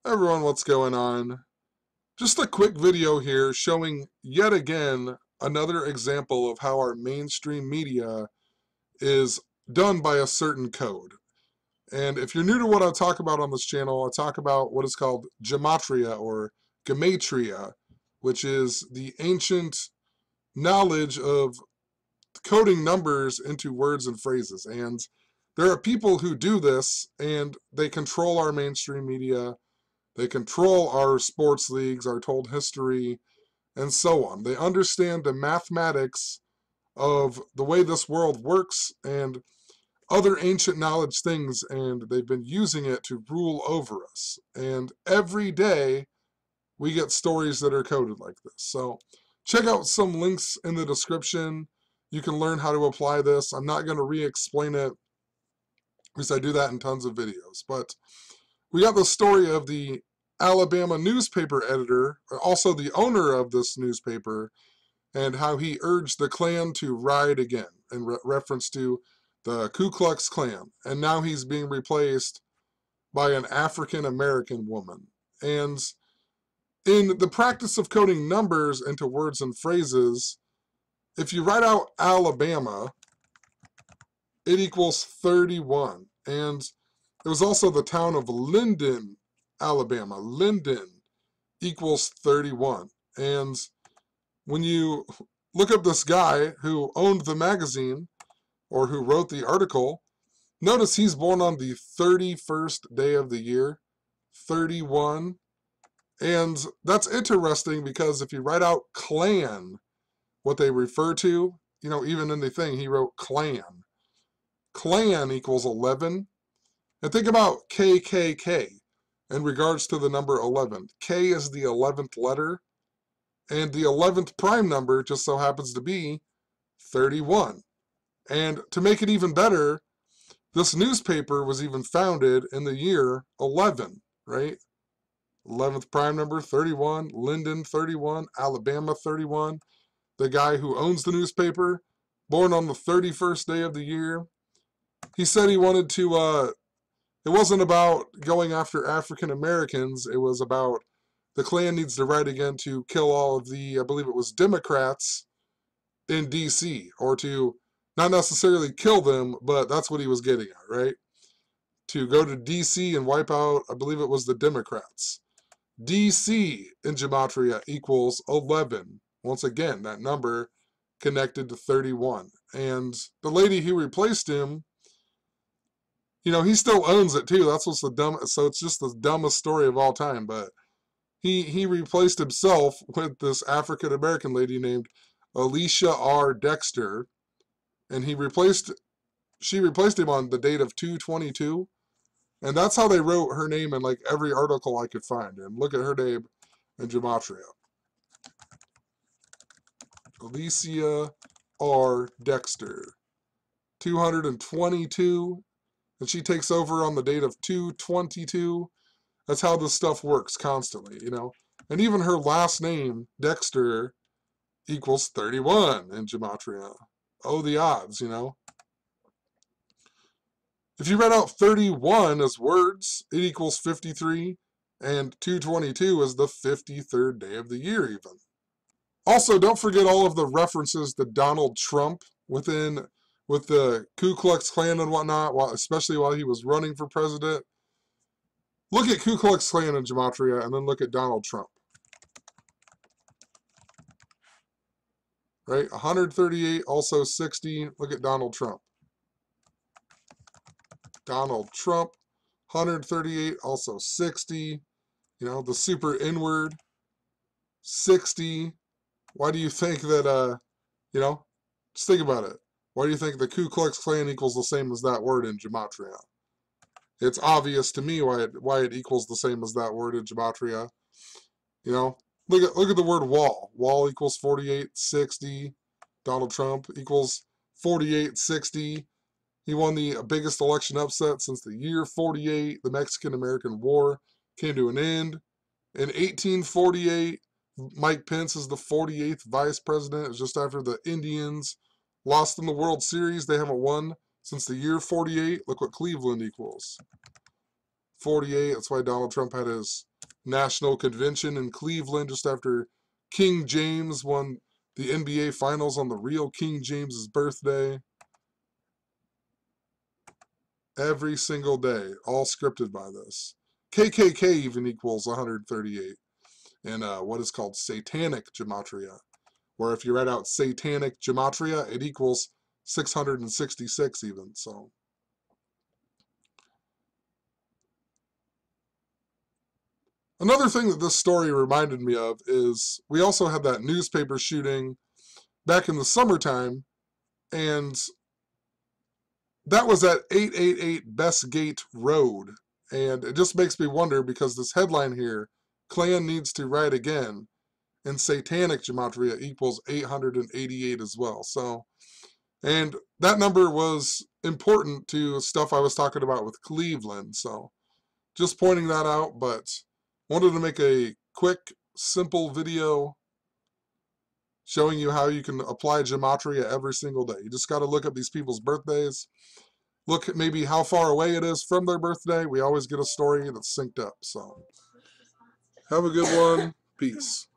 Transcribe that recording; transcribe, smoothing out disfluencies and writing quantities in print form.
Everyone, what's going on? Just a quick video here showing yet again another example of how our mainstream media is done by a certain code. And if you're new to what I talk about on this channel, I talk about what is called gematria or gematria, which is the ancient knowledge of coding numbers into words and phrases. And there are people who do this and they control our mainstream media. They control our sports leagues, our told history, and so on. They understand the mathematics of the way this world works and other ancient knowledge things, and they've been using it to rule over us. And every day, we get stories that are coded like this. So check out some links in the description. You can learn how to apply this. I'm not going to re-explain it because I do that in tons of videos. But we got the story of the Alabama newspaper editor, also the owner of this newspaper, and how he urged the Klan to ride again in reference to the Ku Klux Klan. And now he's being replaced by an African American woman. And in the practice of coding numbers into words and phrases, if you write out Alabama, it equals 31. And it was also the town of Linden, Alabama. Linden equals 31. And when you look up this guy who owned the magazine, or who wrote the article, notice he's born on the 31st day of the year, 31. And that's interesting because if you write out Klan, what they refer to, even in the thing, he wrote Klan. Klan equals 11. And think about KKK in regards to the number 11. K is the 11th letter, and the 11th prime number just so happens to be 31. And to make it even better, this newspaper was even founded in the year 11, right? 11th prime number, 31, Linden, 31, Alabama, 31. The guy who owns the newspaper, born on the 31st day of the year. He said he wanted to, it wasn't about going after African Americans. It was about the Klan needs to ride again to kill all of the, I believe it was Democrats in D.C. Or to not necessarily kill them, but that's what he was getting at, right? To go to D.C. and wipe out, I believe it was the Democrats. D.C. in gematria equals 11. Once again, that number connected to 31. And the lady who replaced him, he still owns it too. That's what's the dumbest. So it's just the dumbest story of all time. But he replaced himself with this African American lady named Alicia R. Dexter, and she replaced him on the date of 2/22, and that's how they wrote her name in like every article I could find. And look at her name in gematria, Alicia R. Dexter, 222. And she takes over on the date of 2/22. That's how this stuff works constantly, And even her last name, Dexter, equals 31 in gematria. Oh, the odds, If you read out 31 as words, it equals 53. And 2/22 is the 53rd day of the year even. Also, don't forget all of the references to Donald Trump with the Ku Klux Klan and whatnot, especially while he was running for president. Look at Ku Klux Klan in gematria, and then look at Donald Trump. Right? 138, also 60. Look at Donald Trump. Donald Trump, 138, also 60. The super inward, 60. Why do you think that, just think about it. Why do you think the Ku Klux Klan equals the same as that word in gematria? It's obvious to me why it equals the same as that word in gematria. Look at the word wall. Wall equals 48, 60. Donald Trump equals 48, 60. He won the biggest election upset since the year 48. The Mexican-American War came to an end. In 1848, Mike Pence is the 48th vice president. It was just after the Indians lost in the World Series. They haven't won since the year 48. Look what Cleveland equals. 48. That's why Donald Trump had his national convention in Cleveland just after King James won the NBA Finals on the real King James's birthday. Every single day, all scripted by this. KKK even equals 138 in what is called satanic gematria, where if you write out satanic gematria, it equals 666 even, so. Another thing that this story reminded me of is we also had that newspaper shooting back in the summertime, and that was at 888 Bestgate Road. And it just makes me wonder, because this headline here, Klan needs to write again, and satanic gematria equals 888 as well. So, and that number was important to stuff I was talking about with Cleveland. So, just pointing that out, but wanted to make a quick, simple video showing you how you can apply gematria every single day. You just got to look at these people's birthdays. Look at maybe how far away it is from their birthday. We always get a story that's synced up. So, have a good one. Peace.